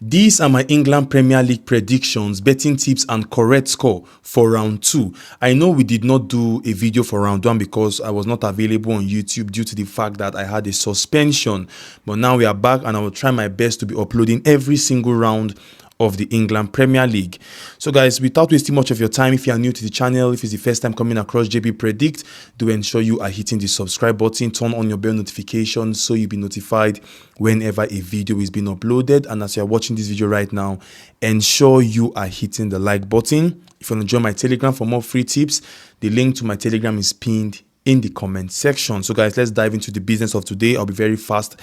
These are my England Premier League predictions, betting tips and correct score for round 2. I know we did not do a video for round 1 because I was not available on YouTube due to the fact that I had a suspension. But now we are back and I will try my best to be uploading every single round of the England Premier League. So guys, without wasting much of your time, if you are new to the channel, if it's the first time coming across Jb Predictz, do ensure you are hitting the subscribe button, turn on your bell notifications so you'll be notified whenever a video is being uploaded. And as you are watching this video right now, ensure you are hitting the like button. If you want to join my Telegram for more free tips, the link to my Telegram is pinned in the comment section. So guys, let's dive into the business of today. I'll be very fast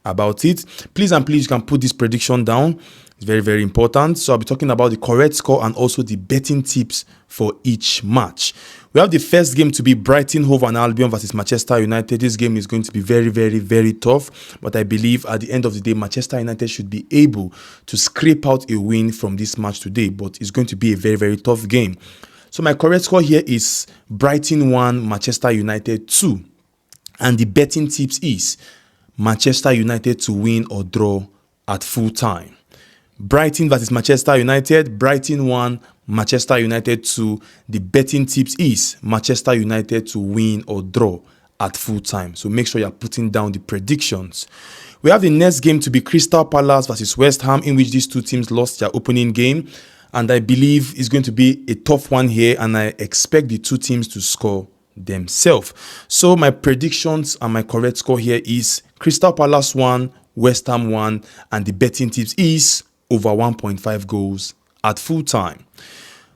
about it. Please and please, you can put this prediction down. It's very, very important. So I'll be talking about the correct score and also the betting tips for each match. We have the first game to be Brighton, Hove and Albion versus Manchester United. This game is going to be very, very, very tough. But I believe at the end of the day, Manchester United should be able to scrape out a win from this match today. But it's going to be a very, very tough game. So my correct score here is Brighton 1, Manchester United 2. And the betting tips is Manchester United to win or draw at full time. Brighton versus Manchester United, Brighton 1, Manchester United 2. The betting tips is Manchester United to win or draw at full time. So make sure you're putting down the predictions. We have the next game to be Crystal Palace versus West Ham, in which these two teams lost their opening game. And I believe it's going to be a tough one here, and I expect the two teams to score themselves. So my predictions and my correct score here is Crystal Palace 1, West Ham 1, and the betting tips is over 1.5 goals at full time.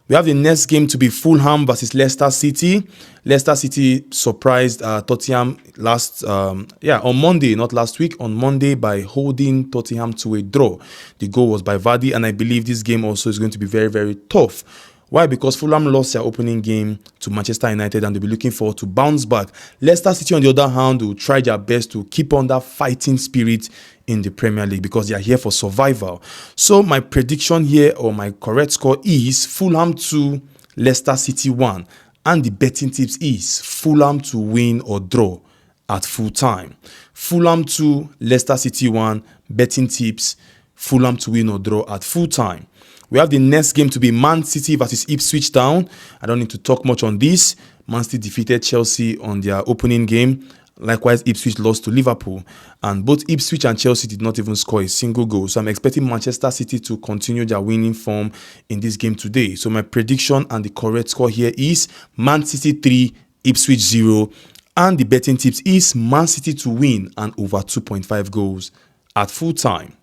We have the next game to be Fulham versus Leicester City. Leicester City surprised Tottenham on Monday, not last week, on Monday by holding Tottenham to a draw. The goal was by Vardy, and I believe this game also is going to be very, very tough. Why? Because Fulham lost their opening game to Manchester United and they'll be looking forward to bounce back. Leicester City, on the other hand, will try their best to keep on that fighting spirit in the Premier League because they are here for survival. So my prediction here, or my correct score, is Fulham 2, Leicester City 1. And the betting tips is Fulham to win or draw at full time. Fulham 2, Leicester City 1. Betting tips, Fulham to win or draw at full time. We have the next game to be Man City versus Ipswich Town. I don't need to talk much on this. Man City defeated Chelsea on their opening game. Likewise, Ipswich lost to Liverpool. And both Ipswich and Chelsea did not even score a single goal. So I'm expecting Manchester City to continue their winning form in this game today. So my prediction and the correct score here is Man City 3, Ipswich 0. And the betting tips is Man City to win and over 2.5 goals at full time.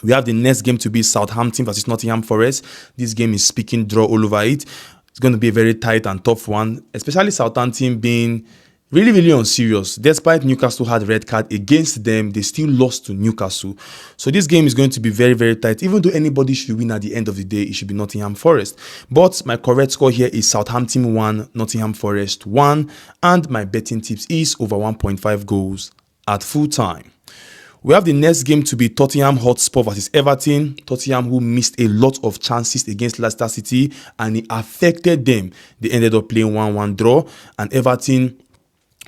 We have the next game to be Southampton versus Nottingham Forest. This game is speaking draw all over it. It's going to be a very tight and tough one, especially Southampton being really, really unserious. Despite Newcastle had a red card against them, they still lost to Newcastle. So this game is going to be very, very tight. Even though anybody should win at the end of the day, it should be Nottingham Forest. But my correct score here is Southampton 1, Nottingham Forest 1. And my betting tips is over 1.5 goals at full time. We have the next game to be Tottenham Hotspur versus Everton. Tottenham, who missed a lot of chances against Leicester City and it affected them. They ended up playing 1-1 draw. And Everton,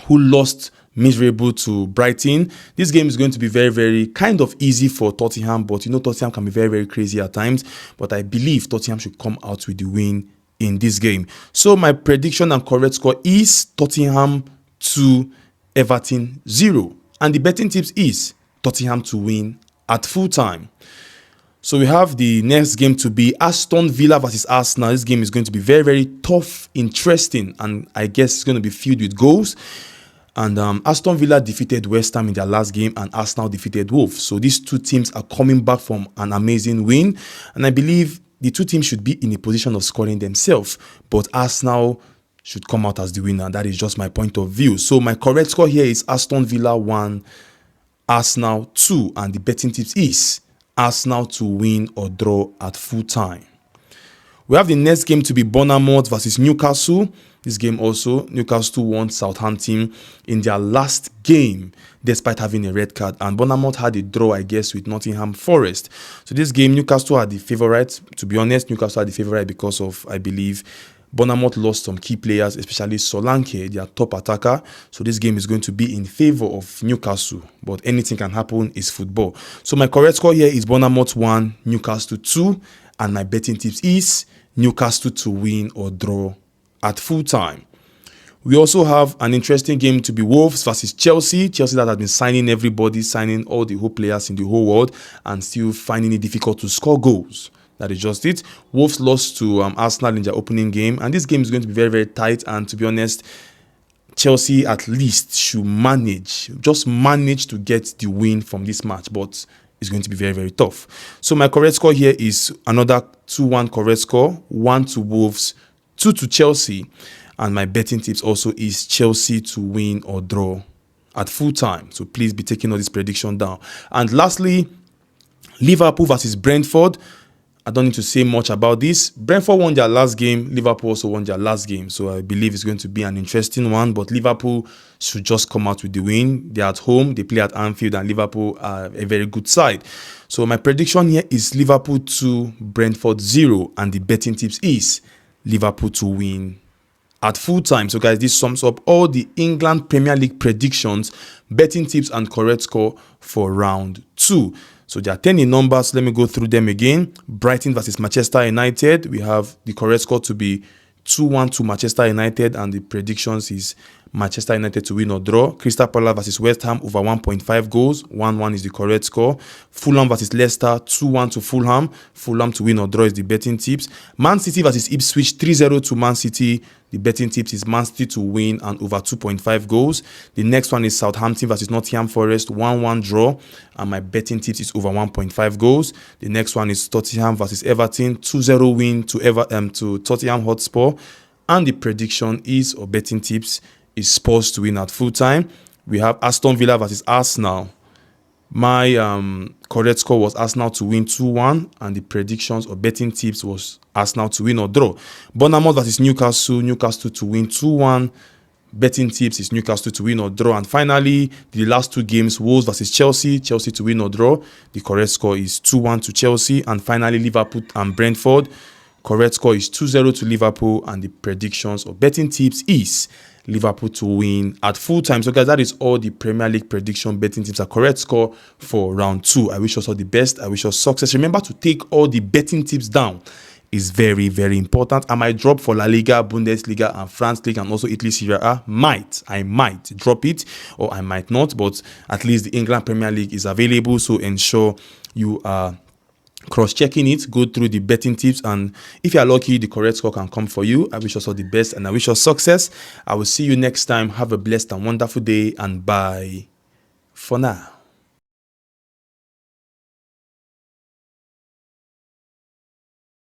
who lost miserable to Brighton. This game is going to be very, very kind of easy for Tottenham, but you know Tottenham can be very, very crazy at times. But I believe Tottenham should come out with the win in this game. So my prediction and correct score is Tottenham 2, Everton 0. And the betting tips is Tottenham to win at full time. So we have the next game to be Aston Villa versus Arsenal. This game is going to be very, very tough, interesting, and I guess it's going to be filled with goals. And Aston Villa defeated West Ham in their last game and Arsenal defeated Wolves. So these two teams are coming back from an amazing win. And I believe the two teams should be in a position of scoring themselves. But Arsenal should come out as the winner. That is just my point of view. So my correct score here is Aston Villa 1, Arsenal 2, and the betting tips is Arsenal to win or draw at full time. We have the next game to be Bournemouth versus Newcastle. This game also, Newcastle won Southampton in their last game despite having a red card. And Bournemouth had a draw, I guess, with Nottingham Forest. So this game, Newcastle are the favourite. To be honest, Newcastle are the favourite because of, I believe, Bournemouth lost some key players, especially Solanke, their top attacker. So this game is going to be in favor of Newcastle. But anything can happen, is football. So my correct score here is Bournemouth 1, Newcastle 2. And my betting tips is Newcastle to win or draw at full time. We also have an interesting game to be Wolves versus Chelsea. Chelsea that has been signing everybody, signing all the whole players in the whole world and still finding it difficult to score goals. That is just it. Wolves lost to Arsenal in their opening game. And this game is going to be very, very tight. And to be honest, Chelsea at least should just manage to get the win from this match. But it's going to be very, very tough. So my correct score here is another 2-1 correct score. 1 to Wolves, 2 to Chelsea. And my betting tips also is Chelsea to win or draw at full time. So please be taking all this prediction down. And lastly, Liverpool versus Brentford. I don't need to say much about this. Brentford won their last game. Liverpool also won their last game. So I believe it's going to be an interesting one. But Liverpool should just come out with the win. They're at home. They play at Anfield. And Liverpool are a very good side. So my prediction here is Liverpool 2, Brentford 0. And the betting tips is Liverpool to win at full time. So guys, this sums up all the England Premier League predictions, betting tips and correct score for round 2. So there are 10 in numbers. Let me go through them again. Brighton versus Manchester United. We have the correct score to be 2-1 to Manchester United, and the predictions is Manchester United to win or draw. Crystal Palace versus West Ham over 1.5 goals. 1-1 is the correct score. Fulham versus Leicester 2-1 to Fulham. Fulham to win or draw is the betting tips. Man City versus Ipswich 3-0 to Man City. The betting tips is Man City to win and over 2.5 goals. The next one is Southampton versus Nottingham Forest 1-1 draw, and my betting tips is over 1.5 goals. The next one is Tottenham versus Everton 2-0 win to Tottenham Hotspur, and the prediction is, or betting tips, is Spurs to win at full time. We have Aston Villa versus Arsenal. My correct score was Arsenal to win 2-1, and the predictions or betting tips was Arsenal to win or draw. Bournemouth versus Newcastle, Newcastle to win 2-1. Betting tips is Newcastle to win or draw. And finally, the last two games, Wolves versus Chelsea, Chelsea to win or draw. The correct score is 2-1 to Chelsea. And finally, Liverpool and Brentford. Correct score is 2-0 to Liverpool, and the predictions or betting tips is Liverpool to win at full time. So guys, that is all the Premier League prediction betting tips and correct score for round 2. I wish us all the best. I wish us success. Remember to take all the betting tips down. Is very, very important. I might drop for La Liga, Bundesliga, and France League, and also Italy Serie A. I might drop it, or I might not, but at least the England Premier League is available. So ensure you are cross-checking it, go through the betting tips, and if you are lucky, the correct score can come for you. I wish us all the best, and I wish us success. I will see you next time. Have a blessed and wonderful day, and bye for now.